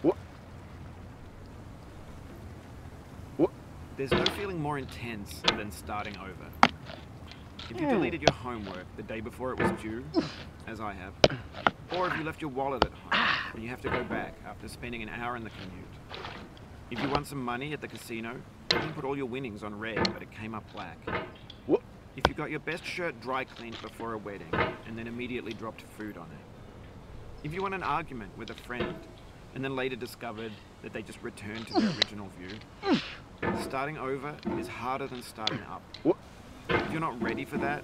What? What? There's no feeling more intense than starting over. If you deleted your homework the day before it was due, as I have, or if you left your wallet at home and you have to go back after spending an hour in the commute. If you won some money at the casino, you put all your winnings on red, but it came up black. What? If you got your best shirt dry cleaned before a wedding and then immediately dropped food on it. If you won an argument with a friend and then later discovered that they just returned to their original view. Starting over is harder than starting up. What? If you're not ready for that,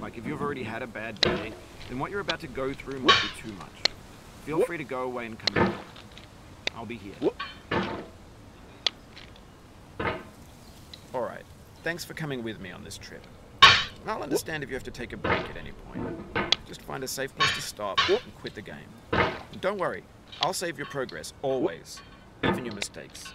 like if you've already had a bad day, then what you're about to go through might be too much. Feel free to go away and come back. I'll be here. What? Alright, thanks for coming with me on this trip. I'll understand if you have to take a break at any point. Just find a safe place to stop and quit the game. And don't worry, I'll save your progress, always. Even your mistakes.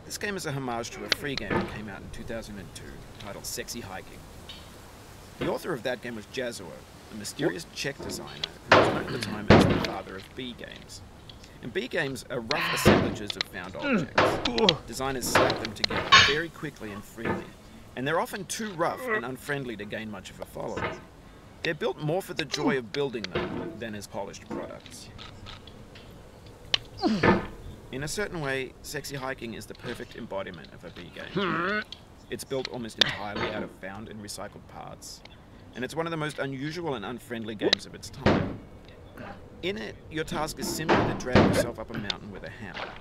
This game is a homage to a free game that came out in 2002, titled Sexy Hiking. The author of that game was Jazuo, a mysterious Czech designer who was known at the time as the father of B games. And B games are rough assemblages of found objects. Designers slap them together very quickly and freely, and they're often too rough and unfriendly to gain much of a following. They're built more for the joy of building them than as polished products. In a certain way, Sexy Hiking is the perfect embodiment of a B game. It's built almost entirely out of found and recycled parts, and it's one of the most unusual and unfriendly games of its time. In it, your task is simply to drag yourself up a mountain with a hammer.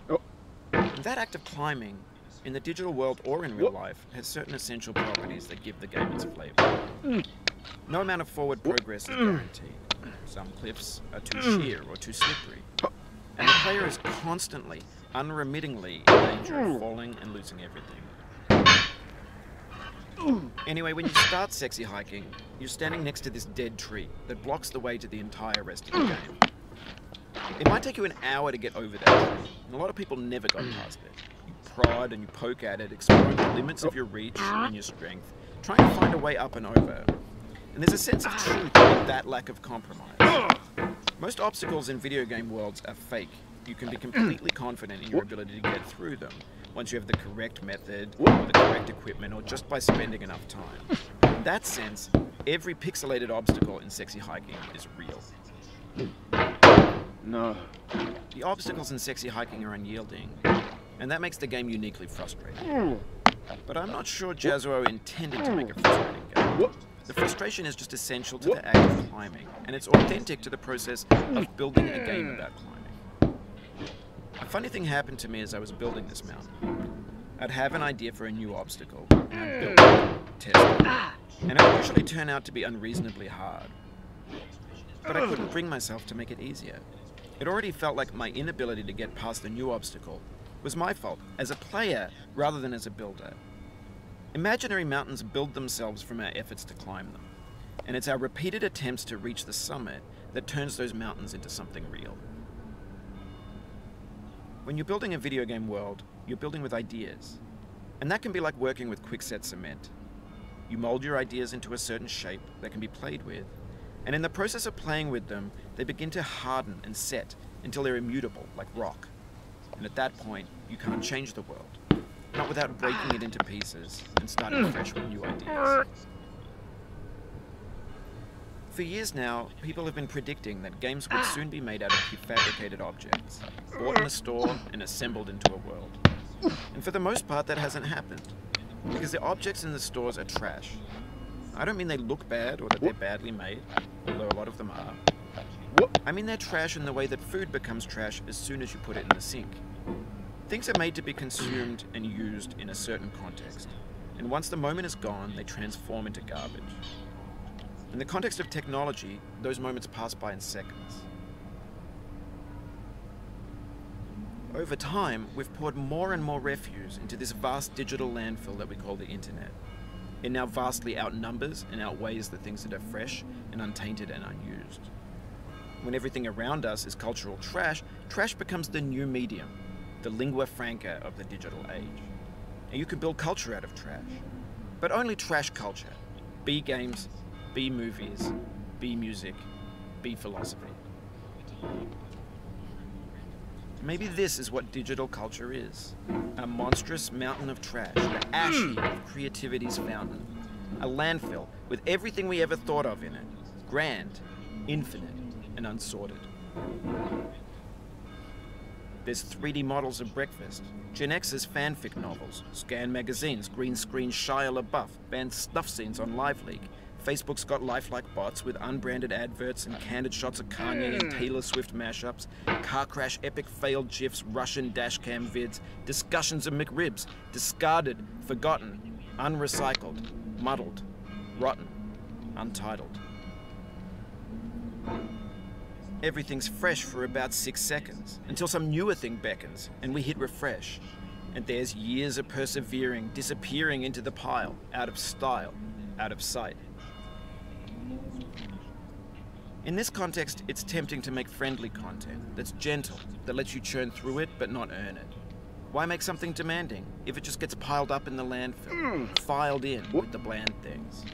And that act of climbing, in the digital world or in real life, has certain essential properties that give the game its flavor. No amount of forward progress is guaranteed. Some cliffs are too sheer or too slippery. And the player is constantly, unremittingly in danger of falling and losing everything. Anyway, when you start Sexy Hiking, you're standing next to this dead tree that blocks the way to the entire rest of the game. It might take you an hour to get over that tree, and a lot of people never got past it. You prod and you poke at it, exploring the limits of your reach and your strength, trying to find a way up and over. And there's a sense of truth in that lack of compromise. Most obstacles in video game worlds are fake. You can be completely confident in your ability to get through them once you have the correct method, or the correct equipment, or just by spending enough time. In that sense, every pixelated obstacle in Sexy Hiking is real. No. The obstacles in Sexy Hiking are unyielding, and that makes the game uniquely frustrating. But I'm not sure Jazuo intended to make a frustrating game. The frustration is just essential to the act of climbing, and it's authentic to the process of building a game about climbing. A funny thing happened to me as I was building this mountain. I'd have an idea for a new obstacle, and I'd build it, test it, and it would usually turn out to be unreasonably hard. But I couldn't bring myself to make it easier. It already felt like my inability to get past the new obstacle was my fault, as a player rather than as a builder. Imaginary mountains build themselves from our efforts to climb them, and it's our repeated attempts to reach the summit that turns those mountains into something real. When you're building a video game world, you're building with ideas, and that can be like working with quickset cement. You mold your ideas into a certain shape that can be played with, and in the process of playing with them, they begin to harden and set until they're immutable, like rock. And at that point, you can't change the world. Not without breaking it into pieces and starting fresh with new ideas. For years now, people have been predicting that games would soon be made out of prefabricated objects, bought in a store and assembled into a world. And for the most part, that hasn't happened, because the objects in the stores are trash. I don't mean they look bad or that they're badly made, although a lot of them are. I mean they're trash in the way that food becomes trash as soon as you put it in the sink. Things are made to be consumed and used in a certain context, and once the moment is gone, they transform into garbage. In the context of technology, those moments pass by in seconds. Over time, we've poured more and more refuse into this vast digital landfill that we call the internet. It now vastly outnumbers and outweighs the things that are fresh and untainted and unused. When everything around us is cultural trash, trash becomes the new medium, the lingua franca of the digital age. And you can build culture out of trash, but only trash culture. B games, B movies, B music, be philosophy. Maybe this is what digital culture is. A monstrous mountain of trash, the ash heap of creativity's fountain. A landfill with everything we ever thought of in it. Grand, infinite, and unsorted. There's 3D models of breakfast, Gen X's fanfic novels, scan magazines, green screen Shia LaBeouf, banned snuff scenes on LiveLeak. Facebook's got lifelike bots with unbranded adverts and candid shots of Kanye and Taylor Swift mashups, car crash epic failed GIFs, Russian dashcam vids, discussions of McRibs, discarded, forgotten, unrecycled, muddled, rotten, untitled. Everything's fresh for about 6 seconds, until some newer thing beckons, and we hit refresh. And there's years of persevering, disappearing into the pile, out of style, out of sight. In this context, it's tempting to make friendly content that's gentle, that lets you churn through it but not earn it. Why make something demanding if it just gets piled up in the landfill, filed in with the bland things?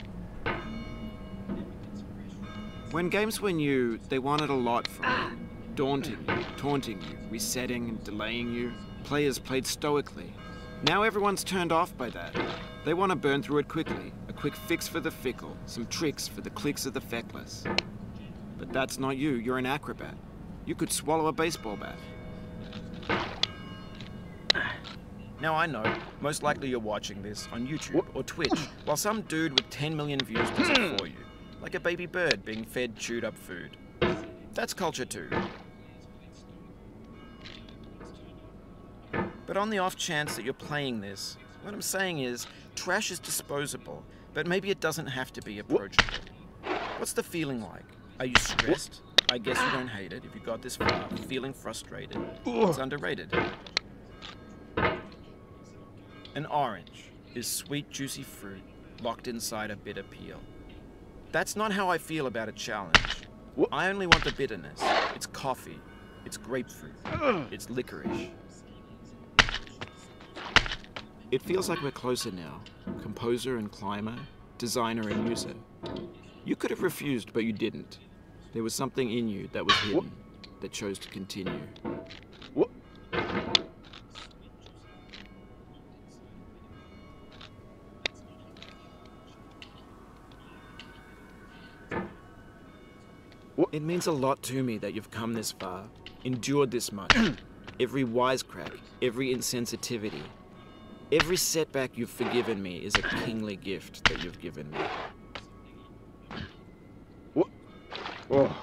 When games were new, they wanted a lot from you. Daunting you, taunting you, resetting and delaying you. Players played stoically. Now everyone's turned off by that. They want to burn through it quickly. A quick fix for the fickle, some tricks for the clicks of the feckless. But that's not you, you're an acrobat. You could swallow a baseball bat. Now I know, most likely you're watching this on YouTube or Twitch, while some dude with 10 million views does it for you. Like a baby bird being fed chewed up food. That's culture too. But on the off chance that you're playing this, what I'm saying is, trash is disposable, but maybe it doesn't have to be approachable. What's the feeling like? Are you stressed? I guess you don't hate it if you got this far. Feeling frustrated. It's underrated. An orange is sweet, juicy fruit locked inside a bitter peel. That's not how I feel about a challenge. I only want the bitterness. It's coffee. It's grapefruit. It's licorice. It feels like we're closer now. Composer and climber, designer and user. You could have refused, but you didn't. There was something in you that was hidden, that chose to continue. It means a lot to me that you've come this far, endured this much. Every wisecrack, every insensitivity, every setback you've forgiven me is a kingly gift that you've given me. Oh.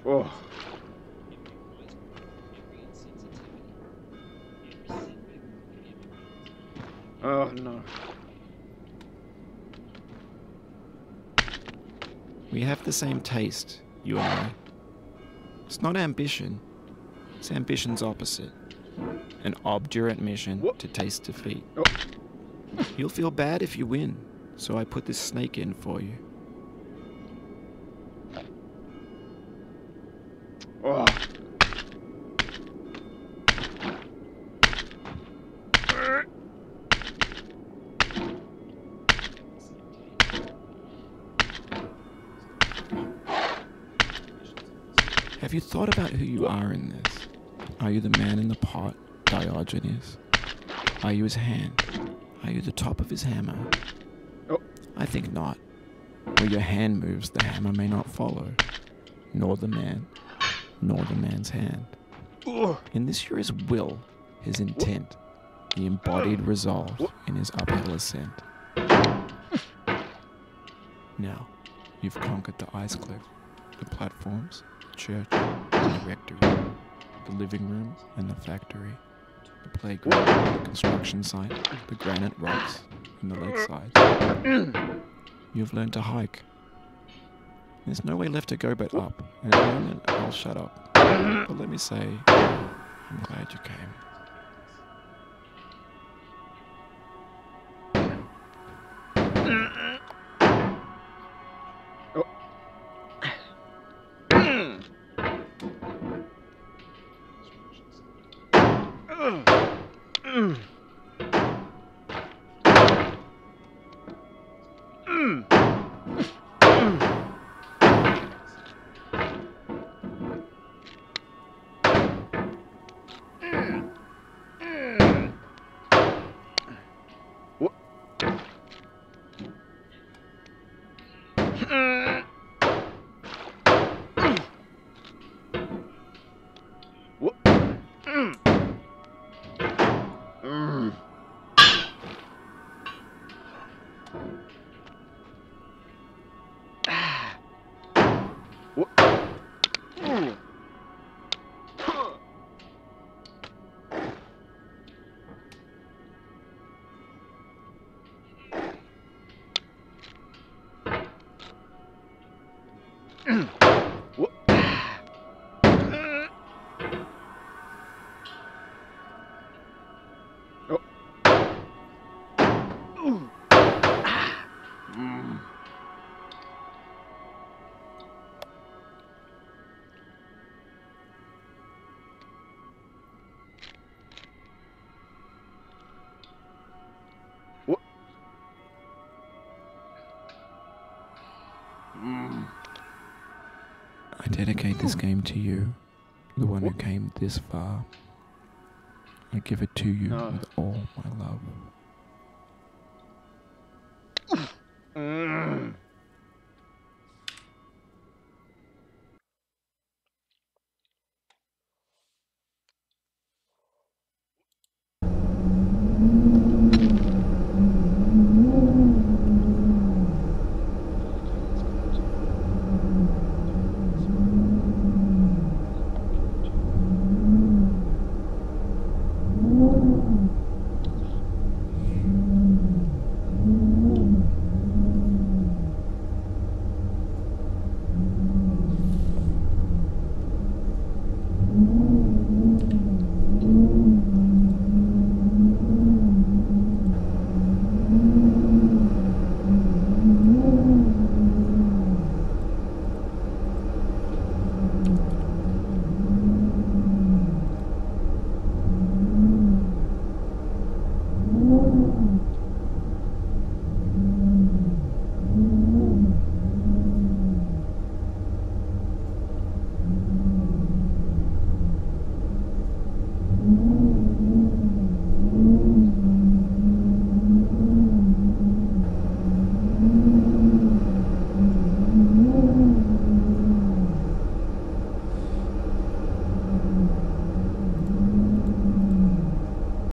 Oh. Oh no. We have the same taste, you and I. It's not ambition. It's ambition's opposite. An obdurate mission to taste defeat. Oh. You'll feel bad if you win, so I put this snake in for you. Oh. Have you thought about who you are in this? Are you the man in the pot, Diogenes? Are you his hand? Are you the top of his hammer? Oh. I think not. Where your hand moves, the hammer may not follow, nor the man, nor the man's hand. In this you're his will, his intent, the embodied resolve in his uphill ascent. Now, you've conquered the ice cliff, the platforms, the church, the rectory, the living room and the factory, the playground, the construction site, the granite rocks, and the lakeside. You've learned to hike. There's no way left to go but up. In a moment, I'll shut up. But let me say, I'm glad you came. dedicate this game to you, the one who came this far. I give it to you with all my love.